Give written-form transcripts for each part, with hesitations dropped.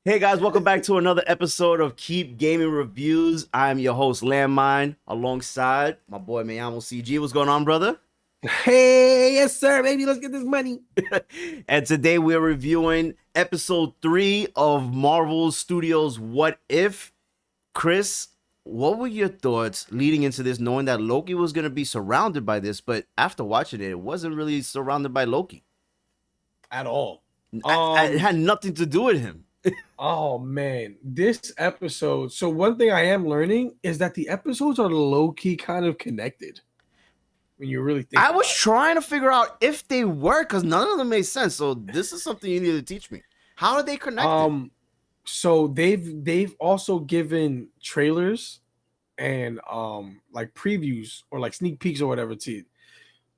Hey guys, welcome back to another episode of Keep Gaming Reviews. I'm your host, Lan Mind, alongside my boy Mayamo CG. What's going on, brother? Hey, yes, sir, baby. Let's get this money. And today we're reviewing episode 3 of Marvel Studios' What If. Chris, what were your thoughts leading into this, knowing that Loki was going to be surrounded by this, but after watching it, it wasn't really surrounded by Loki? At all. It had nothing to do with him. Oh, man. This episode. So one thing I am learning is that the episodes are low-key kind of connected. When you really think I was trying to figure out if they were, because none of them made sense. So this is something you need to teach me. How are they connected? So they've also given trailers and like previews or like sneak peeks or whatever to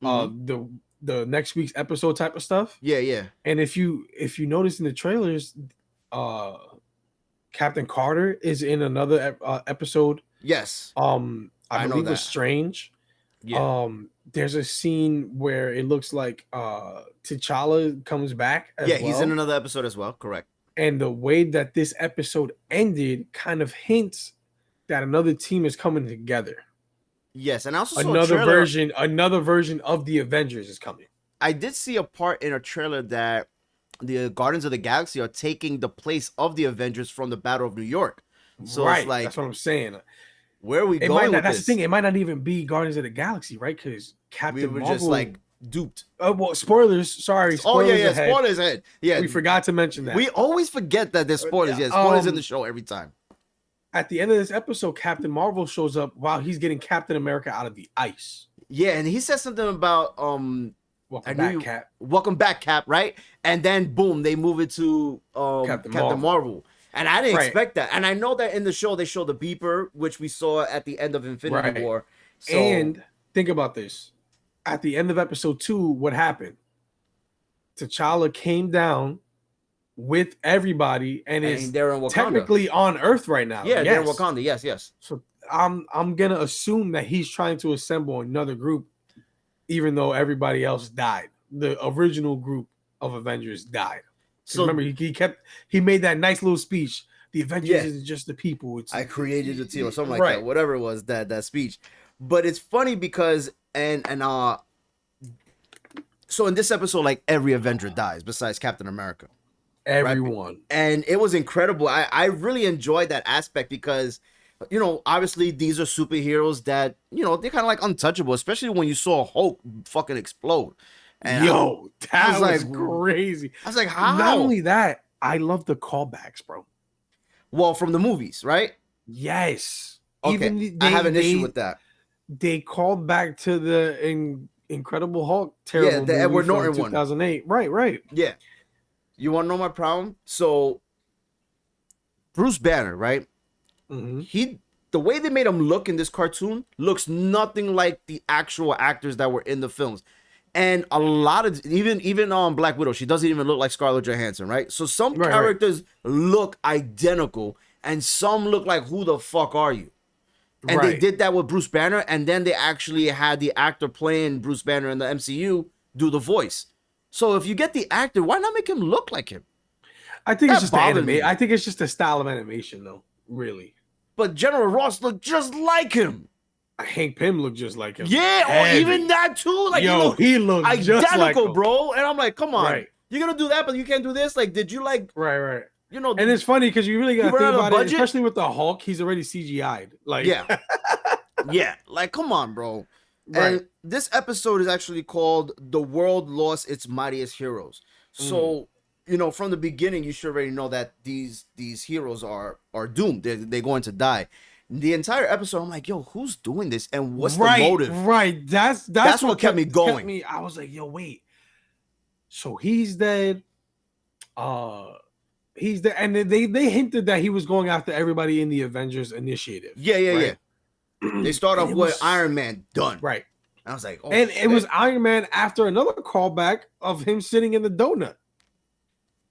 the next week's episode type of stuff. Yeah. And if you notice in the trailers, Captain Carter is in another episode. Yes. I believe it's Strange. Yeah. There's a scene where it looks like T'Challa comes back as well. He's in another episode as well. Correct. And the way that this episode ended kind of hints that another team is coming together. Yes, and I also saw another version of the Avengers is coming. I did see a part in a trailer that the Guardians of the Galaxy are taking the place of the Avengers from the Battle of New York. So right, it's like, that's what I'm saying. Where are we going with that's this? the thing. It might not even be Guardians of the Galaxy, right? Because Captain Marvel... We were just like duped. Well, spoilers. Sorry. Spoilers ahead. Spoilers ahead. Yeah. We forgot to mention that. We always forget that there's spoilers. Yeah, spoilers in the show every time. At the end of this episode, Captain Marvel shows up while he's getting Captain America out of the ice. Yeah, and he says something about Welcome back, Cap, right? And then boom, they move it to Captain Marvel. And I didn't expect that. And I know that in the show they show the beeper, which we saw at the end of Infinity War. So... And think about this. At the end of episode 2, what happened? T'Challa came down with everybody and is technically on Earth right now. Yeah, they're in Wakanda. Yes. So I'm gonna assume that he's trying to assemble another group, even though everybody else died. The original group of Avengers died. So remember, he made that nice little speech. The Avengers isn't just the people. I created the team or something like that. Whatever it was, that speech. But it's funny because so in this episode, like every Avenger dies besides Captain America. Everyone. Right? And it was incredible. I really enjoyed that aspect because, obviously these are superheroes that, they're kind of like untouchable, especially when you saw Hulk fucking explode. And that was crazy. I was like, how? Not only that, I love the callbacks, bro. Well, from the movies, right? Yes. Okay. I have an issue with that. They called back to the Incredible Hulk terrible the Edward Norton 2008. Right. Yeah. You want to know my problem? So Bruce Banner, right? Mm-hmm. The way they made him look in this cartoon looks nothing like the actual actors that were in the films. And a lot of even on Black Widow, she doesn't even look like Scarlett Johansson, right? So some characters look identical and some look like, who the fuck are you? And they did that with Bruce Banner, and then they actually had the actor playing Bruce Banner in the MCU do the voice. So if you get the actor, why not make him look like him? I think it's just I think it's just a style of animation, though, really. But General Ross looked just like him. Hank Pym looked just like him. Yeah, or even that too. Like, he looked identical, just like him, bro. And I'm like, come on, you're gonna do that, but you can't do this. Like, did you like? Right. And it's funny because you really gotta think about it, especially with the Hulk. He's already CGI'd. Like, yeah. Like, come on, bro. Right. And this episode is actually called "The World Lost Its Mightiest Heroes." So, from the beginning, you should already know that these heroes are doomed. They're going to die. The entire episode, I'm like, yo, who's doing this? And what's the motive? Right. That's what kept me going. I was like, yo, wait. So he's dead. He's dead. And they hinted that he was going after everybody in the Avengers Initiative. Yeah. They start off with Iron Man done. Right. I was like, oh, and it was Iron Man after another callback of him sitting in the donut.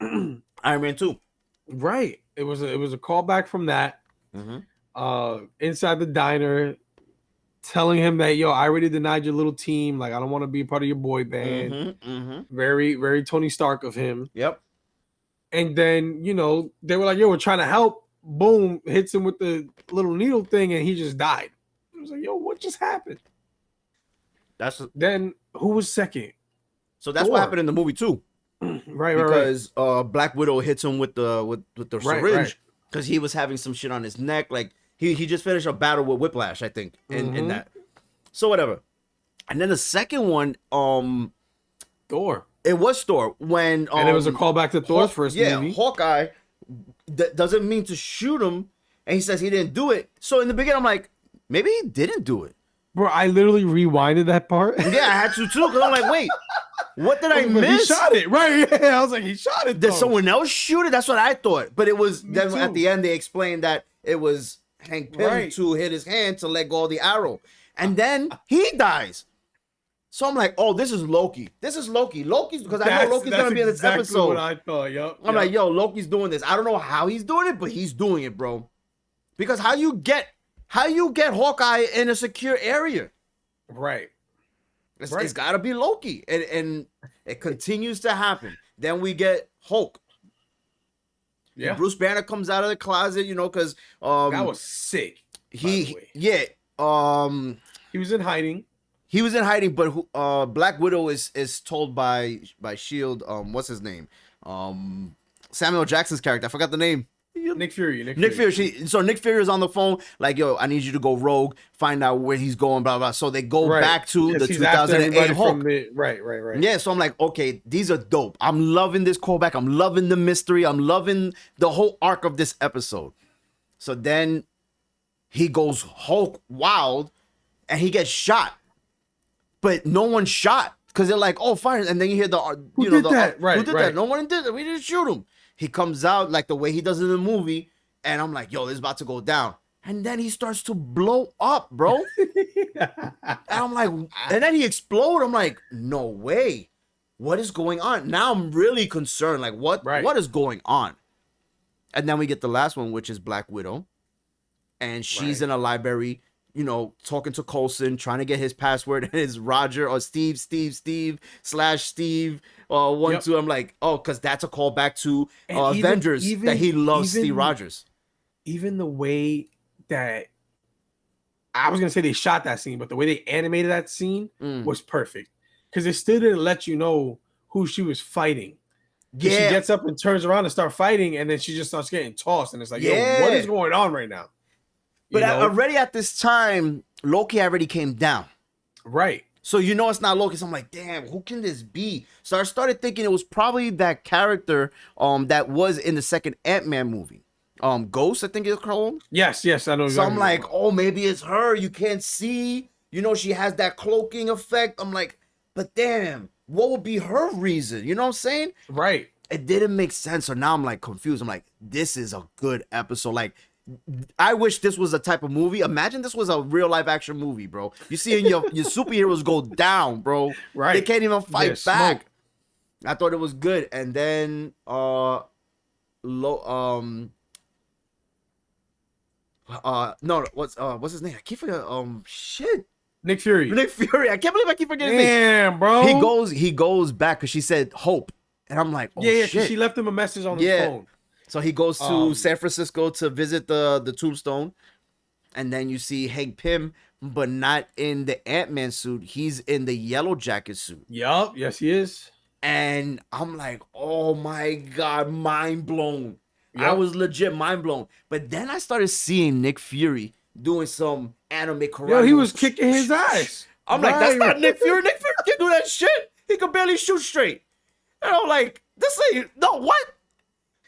Iron Man 2. Right. It was a callback from that. Inside the diner, telling him that, yo, I already denied your little team. Like, I don't want to be part of your boy band. Very, very Tony Stark of him. Yep. And then, they were like, yo, we're trying to help. Boom, hits him with the little needle thing, and he just died. I was like, yo, what just happened? Then who was second? So that's what happened in the movie too. Right. Because Black Widow hits him with the syringe because he was having some shit on his neck. Like he just finished a battle with Whiplash, I think, in that. So whatever. And then the second one, Thor. It was Thor when and it was a callback to Thor's first movie. Yeah, Hawkeye doesn't mean to shoot him, and he says he didn't do it. So in the beginning, I'm like, maybe he didn't do it. Bro, I literally rewinded that part. Yeah, I had to too, because I'm like, wait, what did I miss? He shot it, right? Yeah, I was like, he shot it. Did someone else shoot it? That's what I thought. But it was then at the end they explained that it was Hank Pym to hit his hand to let go of the arrow, and then he dies. So I'm like, oh, this is Loki. Loki's because I know Loki's gonna be in this episode. What I thought, I'm like, yo, Loki's doing this. I don't know how he's doing it, but he's doing it, bro. Because how you get Hawkeye in a secure area? Right. It's got to be Loki, and it continues to happen. Then we get Hulk. Yeah, Bruce Banner comes out of the closet, because that was sick. He was in hiding. He was in hiding, but Black Widow is told by Shield. What's his name? Samuel Jackson's character. I forgot the name. Nick Fury. Nick Fury. So Nick Fury is on the phone, like, yo, I need you to go rogue, find out where he's going, blah blah. So they go back to the 2008 Hulk. Right. Yeah. So I'm like, okay, these are dope. I'm loving this callback. I'm loving the mystery. I'm loving the whole arc of this episode. So then he goes Hulk wild, and he gets shot. But no one shot because they're like, oh, fire. And then you hear who did that? No one did it. We didn't shoot him. He comes out like the way he does in the movie. And I'm like, yo, this is about to go down. And then he starts to blow up, bro. And I'm like, and then he exploded. I'm like, no way. What is going on? Now I'm really concerned. Like, what is going on? And then we get the last one, which is Black Widow. And she's in a library, talking to Coulson, trying to get his password, and it's Roger or Steve /Steve 1 2. I'm like, oh, because that's a callback to Avengers that he loves Steve Rogers. Even the way that I was gonna say they shot that scene, but the way they animated that scene was perfect because it still didn't let you know who she was fighting. Yeah, she gets up and turns around and start fighting, and then she just starts getting tossed, and it's like, yo, what is going on right now? But already at this time, Loki already came down. Right. So it's not Loki. So I'm like, damn, who can this be? So I started thinking it was probably that character that was in the second Ant-Man movie. Ghost, I think it's called. Yes, I know. So I'm like, oh, maybe it's her. You can't see. She has that cloaking effect. I'm like, but damn, what would be her reason? You know what I'm saying? Right. It didn't make sense. So now I'm like confused. I'm like, this is a good episode. Like, I wish this was a type of movie. Imagine this was a real live action movie, bro. You see your superheroes go down, bro. Right. They can't even fight back. I thought it was good. And then what's his name? I keep forgetting. Nick Fury. I can't believe I keep forgetting his name. Damn, bro. He goes back because she said hope. And I'm like, oh shit. She left him a message on his phone. So he goes to San Francisco to visit the tombstone. And then you see Hank Pym, but not in the Ant-Man suit. He's in the Yellow Jacket suit. Yup. Yes, he is. And I'm like, oh my God, mind blown. Yep. I was legit mind blown. But then I started seeing Nick Fury doing some anime karate. Yo, he was kicking his ass. I'm like, that's not Nick Fury. Nick Fury can't do that shit. He could barely shoot straight. And I'm like, this ain't, no, what?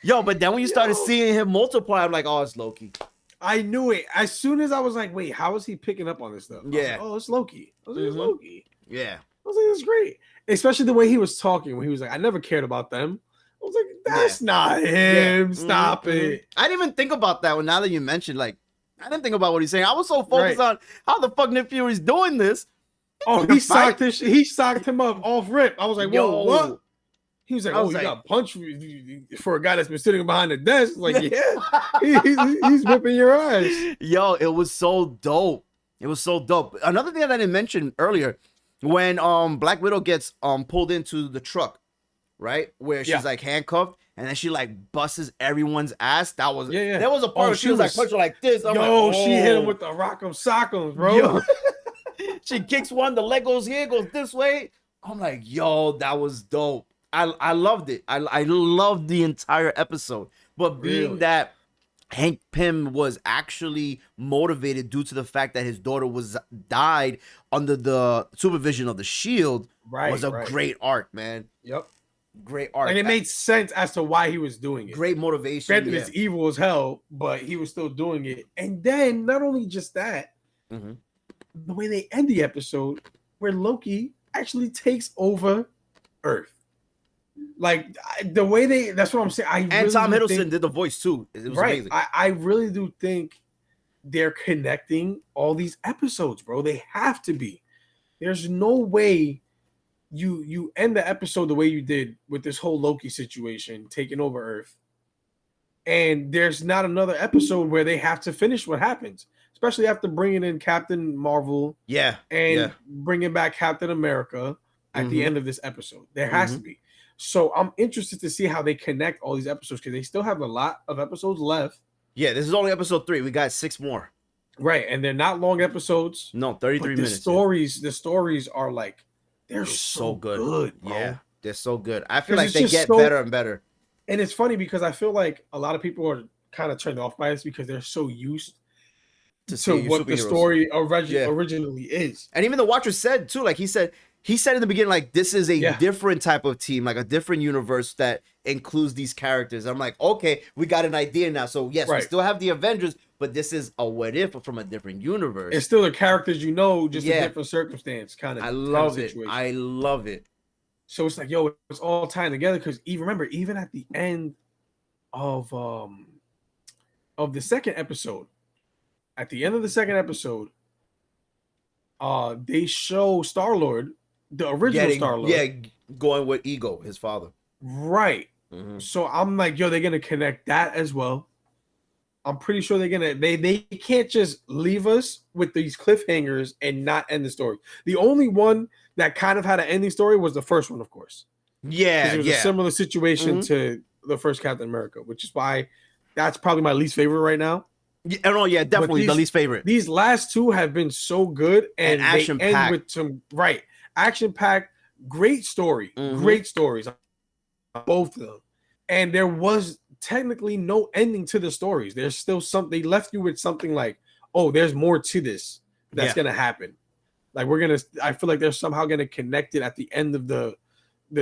Yo, but then when you started seeing him multiply, I'm like, oh, it's Loki. I knew it. As soon as I was like, wait, how is he picking up on this stuff? Yeah. Like, oh, it's Loki. I was like, it's Loki. Yeah. I was like, that's great. Especially the way he was talking when he was like, I never cared about them. I was like, that's not him. Yeah. Stop it. I didn't even think about that one. Now that you mentioned, like, I didn't think about what he's saying. I was so focused on how the fuck Nick Fury's doing this. Oh, he socked him up off rip. I was like, whoa, what? He was like, oh, you got punched for a guy that's been sitting behind the desk. Like, yeah, he's whipping your ass. Yo, it was so dope. It was so dope. Another thing that I didn't mention earlier, when Black Widow gets pulled into the truck, right? Where she's like handcuffed, and then she like busts everyone's ass. That was Yeah. There was a part where she was like punching like this. I'm like, she hit him oh. with the rock'em sock'em, bro. Yo. She kicks one, the leg goes here, goes this way. I'm like, yo, that was dope. I loved it. I loved the entire episode. But being that Hank Pym was actually motivated due to the fact that his daughter died under the supervision of the Shield was a great arc, man. Yep. Great arc. And it made sense as to why he was doing it. Great motivation. Granted, it's evil as hell, but he was still doing it. And then, not only just that, the way they end the episode, where Loki actually takes over Earth. Like, the way that's what I'm saying. And Tom Hiddleston did the voice, too. It was amazing. I really do think they're connecting all these episodes, bro. They have to be. There's no way you end the episode the way you did with this whole Loki situation taking over Earth, and there's not another episode where they have to finish what happens, especially after bringing in Captain Marvel, and bringing back Captain America at the end of this episode. There has to be. So I'm interested to see how they connect all these episodes, because they still have a lot of episodes left. Yeah, this is only episode 3. We got 6 more. Right, and they're not long episodes. No, 33 minutes. The stories are like, they're so good, bro. Yeah, they're so good. I feel like they get better and better. And it's funny because I feel like a lot of people are kind of turned off by this because they're so used to what the story originally is. And even the Watcher said too, like he said in the beginning, like, this is a different type of team, like a different universe that includes these characters. I'm like, okay, we got an idea now. So yes, we still have the Avengers, but this is a what if from a different universe. It's still the characters, just a different circumstance, kind of. I love it. I love it. So it's like, yo, it's all tying together, because even at the end of the second episode, they show Star-Lord, the original Star-Lord. Yeah, going with Ego, his father. Right. So I'm like, yo, they're gonna connect that as well. I'm pretty sure they can't just leave us with these cliffhangers and not end the story. The only one that kind of had an ending story was the first one, of course. Yeah, it was a similar situation to the first Captain America, which is why that's probably my least favorite right now. Yeah, definitely the least favorite. These last 2 have been so good, and they end with some action-packed, great story, great stories, both of them. And there was technically no ending to the stories. There's still something. They left you with something like, oh, there's more to this that's gonna happen. Like, I feel like they're somehow gonna connect it at the end of the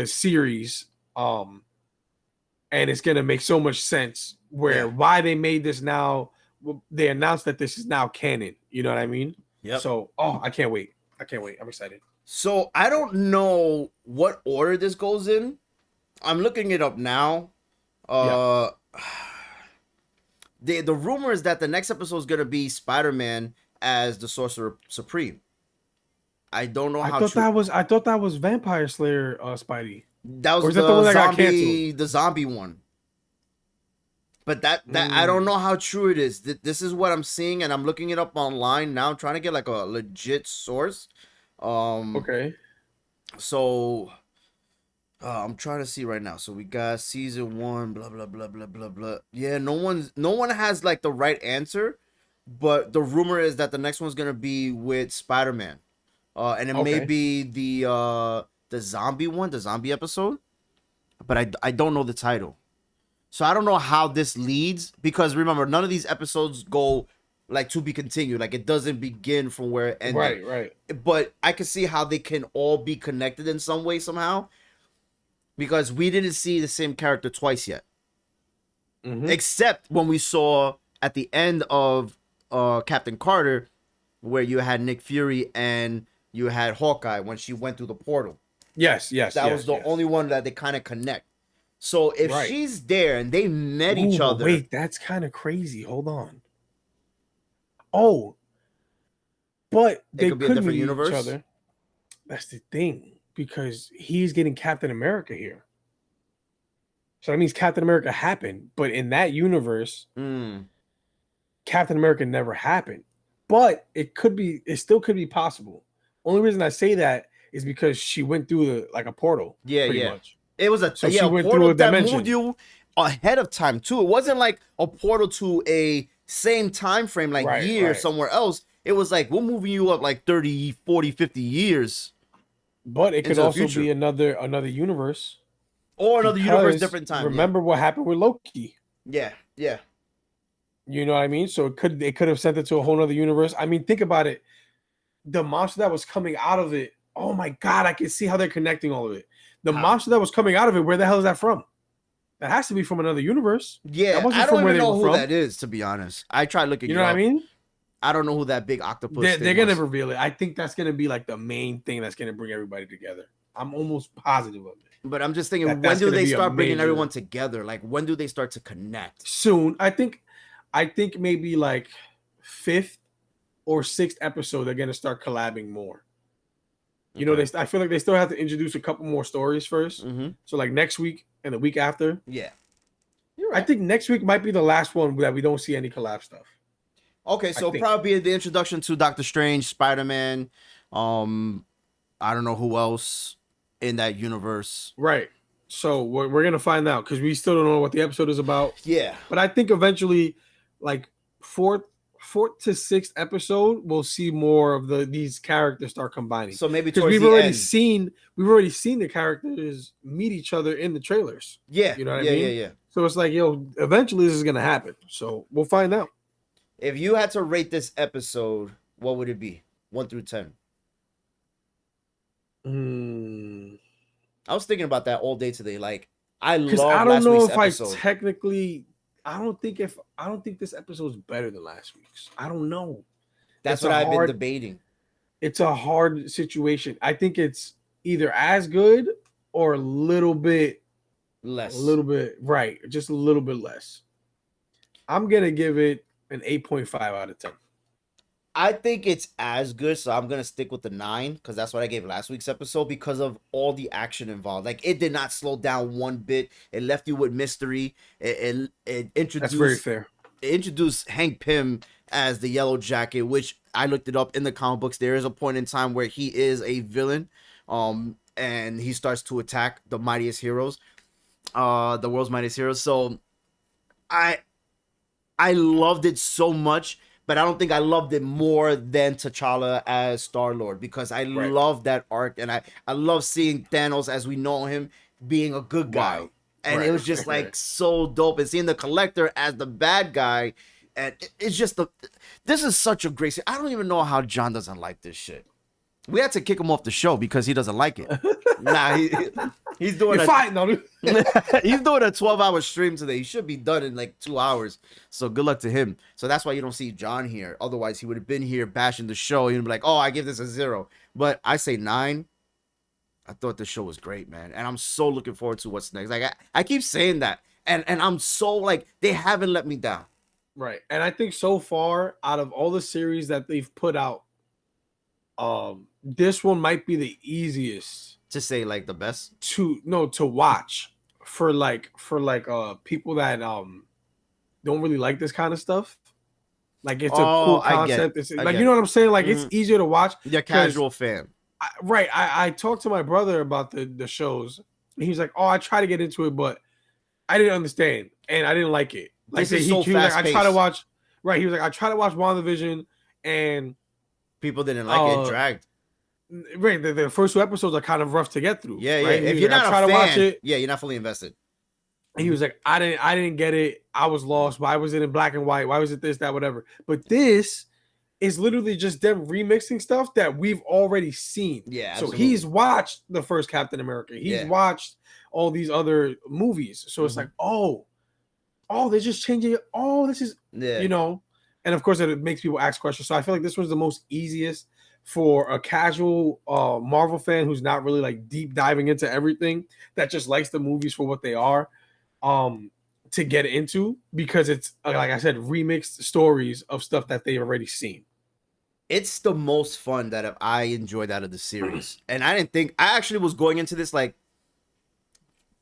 series, and it's gonna make so much sense why they made this now. They announced that this is now canon. You know what I mean? Yeah. So, I can't wait. I'm excited. So I don't know what order this goes in. I'm looking it up now. The rumor is that the next episode is gonna be Spider-Man as the Sorcerer Supreme. I don't know how. I thought that was Vampire Slayer, Spidey. That was the one that got canceled. The zombie one. But that I don't know how true it is. This is what I'm seeing, and I'm looking it up online now. I'm trying to get like a legit source. Okay. So I'm trying to see right now. So we got season 1, blah blah blah blah blah blah. Yeah, no one has like the right answer, but the rumor is that the next one's gonna be with Spider-Man, and it may be the zombie one, the zombie episode, but I don't know the title. So I don't know how this leads, because remember, none of these episodes go like to be continued. Like, it doesn't begin from where it ended. Right. But I can see how they can all be connected in some way somehow, because we didn't see the same character twice yet. Except when we saw at the end of Captain Carter, where you had Nick Fury and you had Hawkeye when she went through the portal. Yes. That was the only one that they kind of connect. So if she's there and they met each other. Wait, that's kind of crazy. Hold on. Oh, but they could be a different universe. Each other. That's the thing, because he's getting Captain America here. So that means Captain America happened, but in that universe, Captain America never happened. But it still could be possible. Only reason I say that is because she went through a portal. Yeah. Much. It was a she went through a that dimension. moved you ahead of time too. It wasn't like a portal to a same time frame, like years somewhere else. It was like, we're moving you up like 30, 40, 50 years. But it could also be another universe. Or another universe, different time. Remember what happened with Loki. Yeah, yeah. You know what I mean? So it could have sent it to a whole other universe. I mean, think about it. The monster that was coming out of it, oh my God, I can see how they're connecting all of it. The monster that was coming out of it, where the hell is that from? That has to be from another universe. Yeah, I don't even know who that is, to be honest. I tried looking. You know what I mean? I don't know who that big octopus. They're gonna reveal it. I think that's gonna be like the main thing that's gonna bring everybody together. I'm almost positive of it. But I'm just thinking, when do they start bringing everyone together? Like, when do they start to connect? Soon. I think maybe like 5th or 6th episode, they're gonna start collabing more. You know, I feel like they still have to introduce a couple more stories first. So like next week and the week after. Yeah. You're right. I think next week might be the last one that we don't see any collab stuff. Okay, so probably the introduction to Doctor Strange, Spider-Man, I don't know who else in that universe. Right. So we're gonna find out, because we still don't know what the episode is about. Yeah. But I think eventually, like fourth to 6th episode, we'll see more of these characters start combining. So maybe because we've already seen the characters meet each other in the trailers. Yeah. You know what I mean? Yeah. So it's like, eventually this is gonna happen. So we'll find out. If you had to rate this episode, what would it be? 1 through 10. I was thinking about that all day today. Like, I love last week's episode. I don't think this episode is better than last week's. I don't know. That's what I've been debating. It's a hard situation. I think it's either as good or a little bit less. Right. Just a little bit less. I'm gonna give it an 8.5 out of 10. I think it's as good, so I'm gonna stick with the 9, because that's what I gave last week's episode, because of all the action involved. Like, it did not slow down one bit. It left you with mystery. It introduced. That's very fair. It introduced Hank Pym as the Yellow Jacket, which I looked it up in the comic books. There is a point in time where he is a villain, and he starts to attack the mightiest heroes, the world's mightiest heroes. So, I loved it so much, but I don't think I loved it more than T'Challa as Star-Lord, because I love that arc, and I love seeing Thanos as we know him being a good guy. Wow. And it was just like so dope, and seeing the Collector as the bad guy, and it's just this is such a great scene. I don't even know how John doesn't like this shit. We had to kick him off the show because he doesn't like it. Nah, he's doing he's doing a 12-hour stream today. He should be done in like 2 hours. So good luck to him. So that's why you don't see John here. Otherwise, he would have been here bashing the show. He'd be like, "Oh, I give this a 0." But I say 9. I thought the show was great, man, and I'm so looking forward to what's next. Like I keep saying that, and I'm so like, they haven't let me down. Right, and I think so far out of all the series that they've put out, this one might be the easiest to say, like the best to watch for people that don't really like this kind of stuff. Like, it's a cool concept. It's like, you know what I'm saying? Like, it's easier to watch. You're a casual fan. I talked to my brother about the shows, and he was like, "Oh, I try to get into it, but I didn't understand, and I didn't like it." Like, he was like, I try to watch. Right, he was like, "I try to watch WandaVision, and people didn't like it. Dragged." Right, the first 2 episodes are kind of rough to get through. Yeah, right? If you're not a fan, to watch it, you're not fully invested. And he was like, I didn't get it. I was lost. Why was it in black and white? Why was it this, that, whatever? But this is literally just them remixing stuff that we've already seen. Yeah. Absolutely. So he's watched the first Captain America. He's watched all these other movies. So it's like, oh, they're just changing it. Oh, this is, you know. And of course, it makes people ask questions. So I feel like this was the most easiest for a casual Marvel fan who's not really like deep diving into everything, that just likes the movies for what they are, to get into, because it's, like I said, remixed stories of stuff that they've already seen. It's the most fun that I enjoyed out of the series. And I actually was going into this like,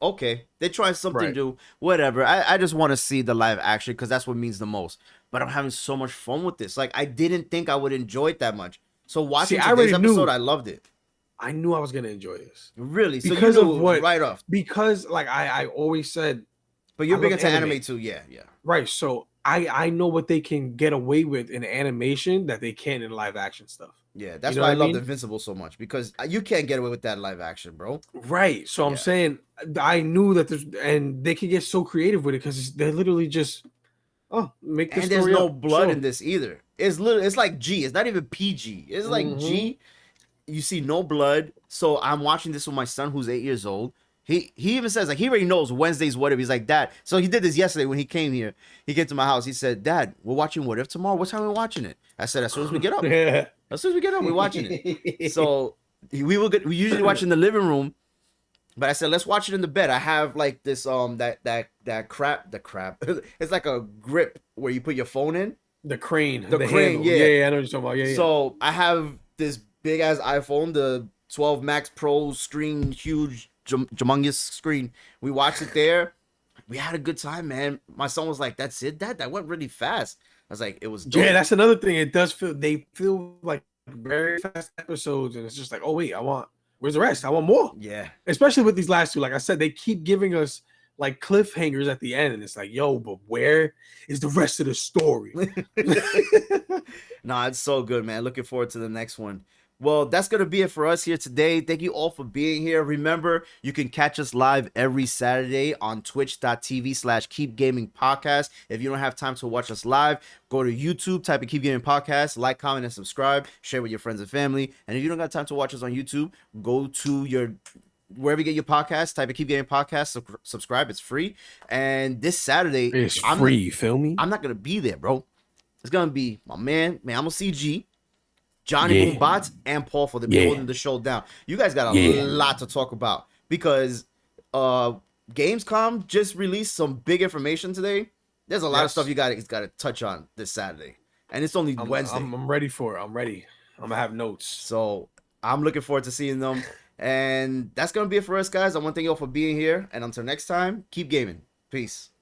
okay, they're trying something new, whatever. I just want to see the live action, because that's what means the most. But I'm having so much fun with this. Like, I didn't think I would enjoy it that much. So watching today's episode, I loved it. I knew I was going to enjoy this. Really? So because you knew of what? Right off. Because, like I always said, But you're I big love into anime too, yeah. Right. So I know what they can get away with in animation that they can't in live action stuff. Yeah, that's You know why what I I loved mean? Invincible so much, because you can't get away with that live action, bro. Right. So I'm Yeah. saying I knew that there's and they can get so creative with it because they're literally just make this And there's story no up. blood in Sure. this either. It's like G. It's not even PG. It's like Mm-hmm. G. You see no blood. So I'm watching this with my son who's 8 years old. He even says, like, he already knows Wednesday's What If. He's like, Dad. So he did this yesterday when he came here. He came to my house. He said, Dad, we're watching What If tomorrow. What time are we watching it? I said, as soon as we get up. Yeah. As soon as we get up, we're watching it. So we usually watch in the living room. But I said, let's watch it in the bed. I have like this that crap. It's like a grip where you put your phone in. The crane. The crane, handle. yeah. Yeah, I know what you're talking about. Yeah, yeah. So I have this big ass iPhone, the 12 Max Pro screen, huge, humongous screen. We watched it there. We had a good time, man. My son was like, "That's it, Dad. That went really fast." I was like, "It was dope." Yeah, that's another thing. It does feel they feel like very fast episodes, and it's just like, oh wait, where's the rest? I want more. Yeah. Especially with these last two. Like I said, they keep giving us like cliffhangers at the end, and it's like, yo, but where is the rest of the story? Nah, it's so good, man. Looking forward to the next one. Well, that's going to be it for us here today. Thank you all for being here. Remember, you can catch us live every Saturday on twitch.tv/keepgamingpodcast. If you don't have time to watch us live, go to YouTube, type in Keep Gaming Podcast, like, comment, and subscribe. Share with your friends and family. And if you don't got time to watch us on YouTube, go to your wherever you get your podcast, type in Keep Gaming Podcast, subscribe. It's free. And this Saturday, It's free. You feel me? I'm not going to be there, bro. It's going to be my man, I'm going to see G. Johnny Boom Bots and Paul for the holding the show down. You guys got a lot to talk about because Gamescom just released some big information today. There's a lot of stuff you got to touch on this Saturday, and it's only Wednesday. I'm ready for it. I'm ready. I'm gonna have notes. So I'm looking forward to seeing them, and that's gonna be it for us, guys. I want to thank you all for being here, and until next time, keep gaming. Peace.